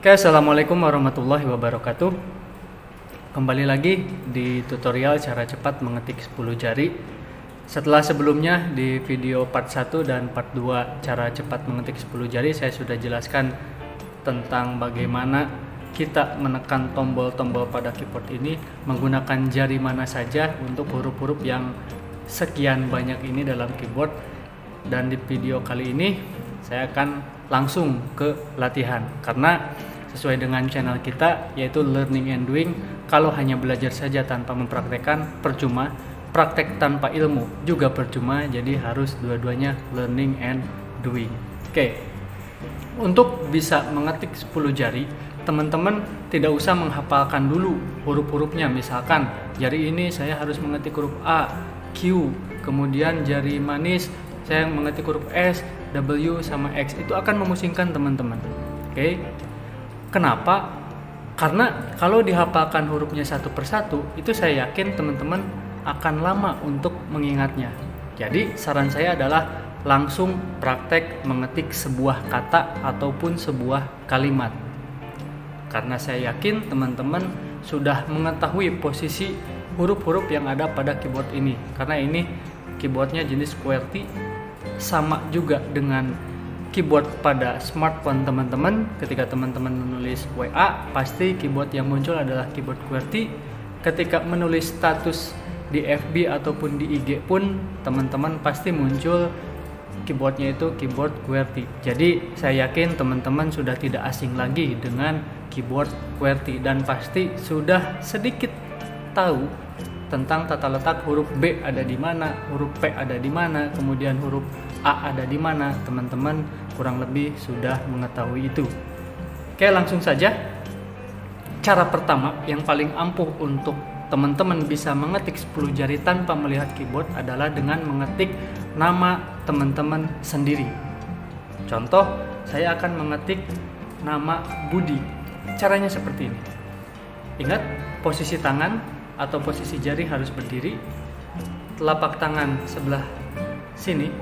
Oke, assalamualaikum warahmatullahi wabarakatuh. Kembali lagi di tutorial cara cepat mengetik 10 jari. Setelah sebelumnya di video part 1 dan part 2 cara cepat mengetik 10 jari saya sudah jelaskan tentang bagaimana kita menekan tombol-tombol pada keyboard ini menggunakan jari mana saja untuk huruf-huruf yang sekian banyak ini dalam keyboard. Dan di video kali ini saya akan langsung ke latihan, karena sesuai dengan channel kita yaitu Learning and Doing. Kalau hanya belajar saja tanpa mempraktekkan percuma, praktek tanpa ilmu juga percuma, jadi harus dua-duanya learning and doing. Oke. Untuk bisa mengetik 10 jari, teman-teman tidak usah menghafalkan dulu huruf-hurufnya. Misalkan jari ini saya harus mengetik huruf A, Q, kemudian jari manis saya mengetik huruf S, W, sama X. Itu akan memusingkan teman-teman. Oke. Kenapa? Karena kalau dihafalkan hurufnya satu persatu, itu saya yakin teman-teman akan lama untuk mengingatnya. Jadi saran saya adalah langsung praktek mengetik sebuah kata ataupun sebuah kalimat. Karena saya yakin teman-teman sudah mengetahui posisi huruf-huruf yang ada pada keyboard ini. Karena ini keyboardnya jenis QWERTY, sama juga dengan keyboard pada smartphone teman-teman. Ketika teman-teman menulis WA, pasti keyboard yang muncul adalah keyboard QWERTY. Ketika menulis status di FB ataupun di IG pun teman-teman pasti muncul keyboardnya itu keyboard QWERTY. Jadi saya yakin teman-teman sudah tidak asing lagi dengan keyboard QWERTY dan pasti sudah sedikit tahu tentang tata letak huruf B ada di mana, huruf P ada di mana, kemudian huruf A ada di mana. Teman-teman kurang lebih sudah mengetahui itu. Oke, langsung saja. Cara pertama yang paling ampuh untuk teman-teman bisa mengetik 10 jari tanpa melihat keyboard adalah dengan mengetik nama teman-teman sendiri. Contoh, saya akan mengetik nama Budi. Caranya seperti ini. Ingat, posisi tangan atau posisi jari harus berdiri. Telapak tangan sebelah sini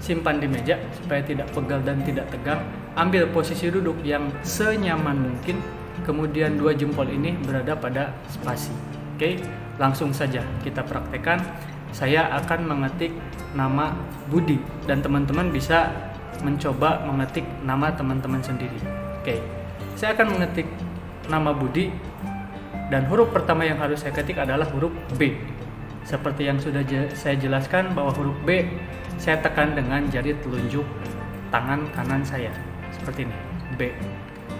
simpan di meja supaya tidak pegal dan tidak tegang. Ambil posisi duduk yang senyaman mungkin. Kemudian dua jempol ini berada pada spasi. Oke, langsung saja kita praktekkan. Saya akan mengetik nama Budi dan teman-teman bisa mencoba mengetik nama teman-teman sendiri. Oke, saya akan mengetik nama Budi dan huruf pertama yang harus saya ketik adalah huruf B. Seperti yang sudah saya jelaskan bahwa huruf B saya tekan dengan jari telunjuk tangan kanan saya. Seperti ini, B.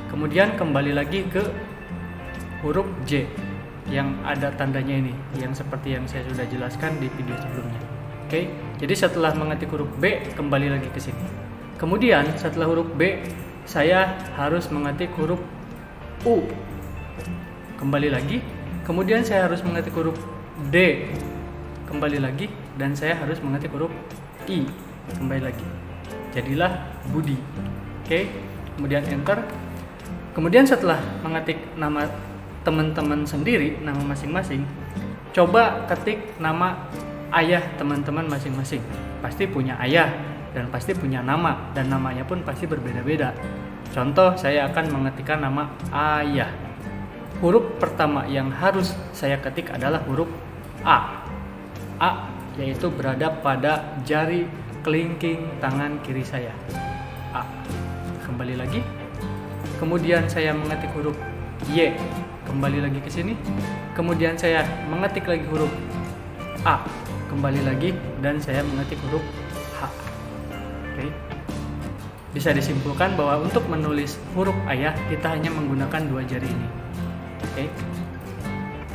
Kemudian kembali lagi ke huruf J yang ada tandanya ini, yang seperti yang saya sudah jelaskan di video sebelumnya. Oke, jadi setelah mengetik huruf B, kembali lagi ke sini. Kemudian setelah huruf B, saya harus mengetik huruf U. Kembali lagi. Kemudian saya harus mengetik huruf D. Kembali lagi. Dan saya harus mengetik huruf I. Kembali lagi. Jadilah Budi. Oke. Kemudian enter. Kemudian setelah mengetik nama teman-teman sendiri, nama masing-masing, coba ketik nama ayah teman-teman masing-masing. Pasti punya ayah dan pasti punya nama, dan namanya pun pasti berbeda-beda. Contoh, saya akan mengetikkan nama ayah. Huruf pertama yang harus saya ketik adalah huruf A. A yaitu berada pada jari kelingking tangan kiri saya. A. Kembali lagi. Kemudian saya mengetik huruf Y. Kembali lagi ke sini. Kemudian saya mengetik lagi huruf A. Kembali lagi dan saya mengetik huruf H. Oke. Bisa disimpulkan bahwa untuk menulis huruf ayah kita hanya menggunakan dua jari ini. Oke.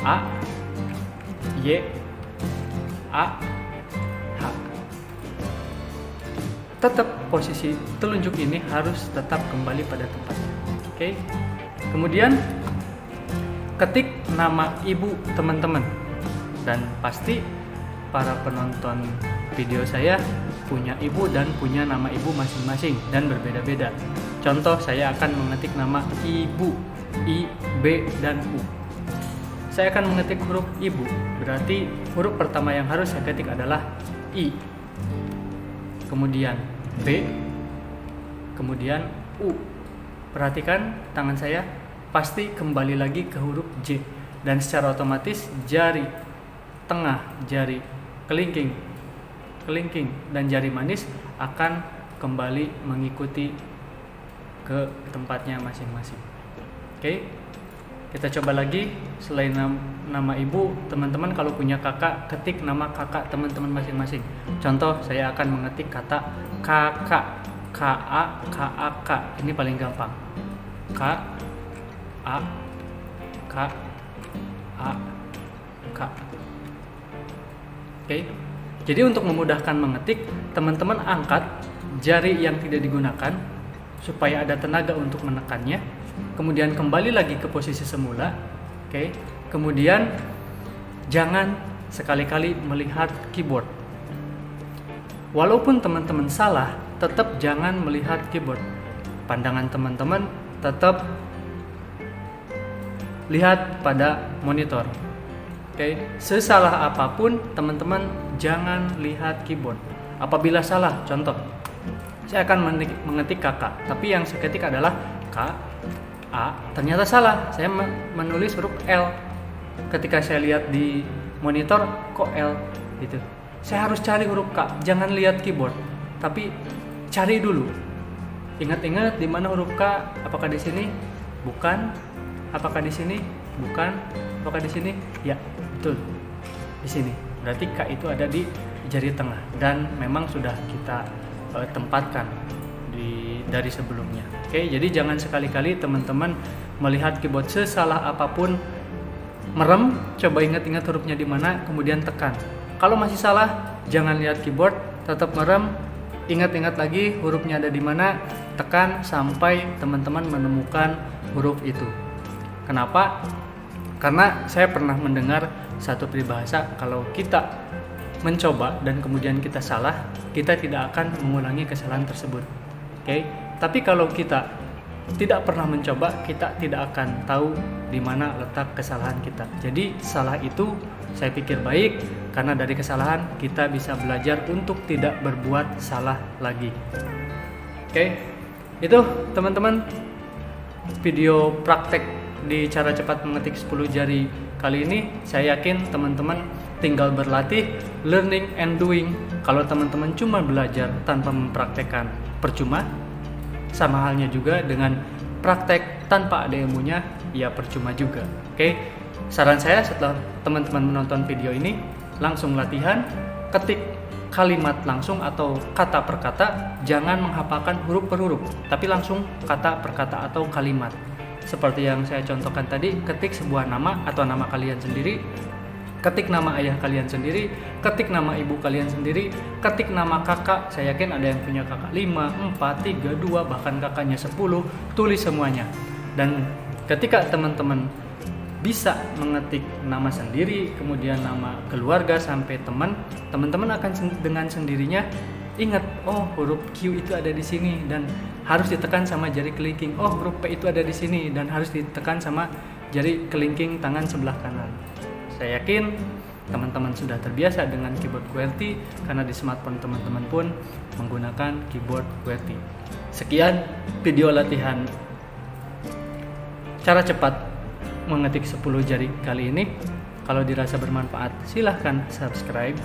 A, Y, A, H. Tetap posisi telunjuk ini harus tetap kembali pada tempatnya. Oke. Kemudian ketik nama ibu teman-teman. Dan pasti para penonton video saya punya ibu dan punya nama ibu masing-masing dan berbeda-beda. Contoh, saya akan mengetik nama ibu, I, B, dan U. Saya akan mengetik huruf ibu, berarti huruf pertama yang harus saya ketik adalah I. Kemudian B, kemudian U. perhatikan tangan saya pasti kembali lagi ke huruf J, dan secara otomatis jari tengah, jari kelingking dan jari manis akan kembali mengikuti ke tempatnya masing-masing. Oke, kita coba lagi. Selain nama ibu, teman-teman kalau punya kakak, ketik nama kakak teman-teman masing-masing. Contoh, saya akan mengetik kata kakak, K-A-K-A-K. Ini paling gampang. K-A-K-A-K. Oke. Jadi untuk memudahkan mengetik, teman-teman angkat jari yang tidak digunakan supaya ada tenaga untuk menekannya. Kemudian kembali lagi ke posisi semula. Oke. Kemudian jangan sekali-kali melihat keyboard. Walaupun teman-teman salah, tetap jangan melihat keyboard. Pandangan teman-teman tetap lihat pada monitor. Oke, sesalah apapun teman-teman jangan lihat keyboard. Apabila salah, contoh, saya akan mengetik kakak, tapi yang saya ketik adalah K, A, ternyata salah. Saya menulis huruf L. Ketika saya lihat di monitor, kok L gitu. Saya harus cari huruf K, jangan lihat keyboard, tapi cari dulu. Ingat-ingat di mana huruf K? Apakah di sini? Bukan. Apakah di sini? Bukan. Apakah di sini? Ya, betul. Di sini. Berarti K itu ada di jari tengah dan memang sudah kita tempatkan dari sebelumnya. Oke, jadi jangan sekali-kali teman-teman melihat keyboard sesalah apapun, merem, coba ingat-ingat hurufnya di mana, kemudian tekan. Kalau masih salah, jangan lihat keyboard, tetap merem, ingat-ingat lagi hurufnya ada di mana, tekan sampai teman-teman menemukan huruf itu. Kenapa? Karena saya pernah mendengar satu peribahasa, kalau kita mencoba dan kemudian kita salah, kita tidak akan mengulangi kesalahan tersebut. Oke? Tapi kalau kita tidak pernah mencoba, kita tidak akan tahu di mana letak kesalahan kita. Jadi salah itu saya pikir baik, karena dari kesalahan kita bisa belajar untuk tidak berbuat salah lagi. Oke, itu teman-teman video praktek di cara cepat mengetik 10 jari kali ini. Saya yakin teman-teman tinggal berlatih, learning and doing. Kalau teman-teman cuma belajar tanpa mempraktekkan, percuma. Sama halnya juga dengan praktek tanpa ada ilmunya, ya percuma juga. Oke, saran saya setelah teman-teman menonton video ini, langsung latihan, ketik kalimat langsung atau kata per kata, jangan menghafalkan huruf per huruf, tapi langsung kata per kata atau kalimat. Seperti yang saya contohkan tadi, ketik sebuah nama atau nama kalian sendiri, ketik nama ayah kalian sendiri, ketik nama ibu kalian sendiri, ketik nama kakak. Saya yakin ada yang punya kakak 5, 4, 3, 2, bahkan kakaknya 10, tulis semuanya. Dan ketika teman-teman bisa mengetik nama sendiri, kemudian nama keluarga sampai teman-teman akan dengan sendirinya ingat, oh huruf Q itu ada di sini dan harus ditekan sama jari kelingking. Oh huruf P itu ada di sini dan harus ditekan sama jari kelingking tangan sebelah kanan. Saya yakin teman-teman sudah terbiasa dengan keyboard QWERTY karena di smartphone teman-teman pun menggunakan keyboard QWERTY. Sekian video latihan cara cepat mengetik 10 jari kali ini. Kalau dirasa bermanfaat, silahkan subscribe,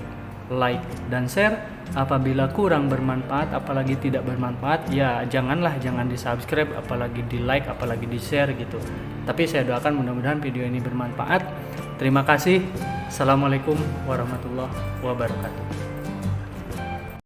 like, dan share. Apabila kurang bermanfaat, apalagi tidak bermanfaat, ya jangan di subscribe, apalagi di like, apalagi di share gitu. Tapi saya doakan mudah-mudahan video ini bermanfaat. Terima kasih. Assalamualaikum warahmatullahi wabarakatuh.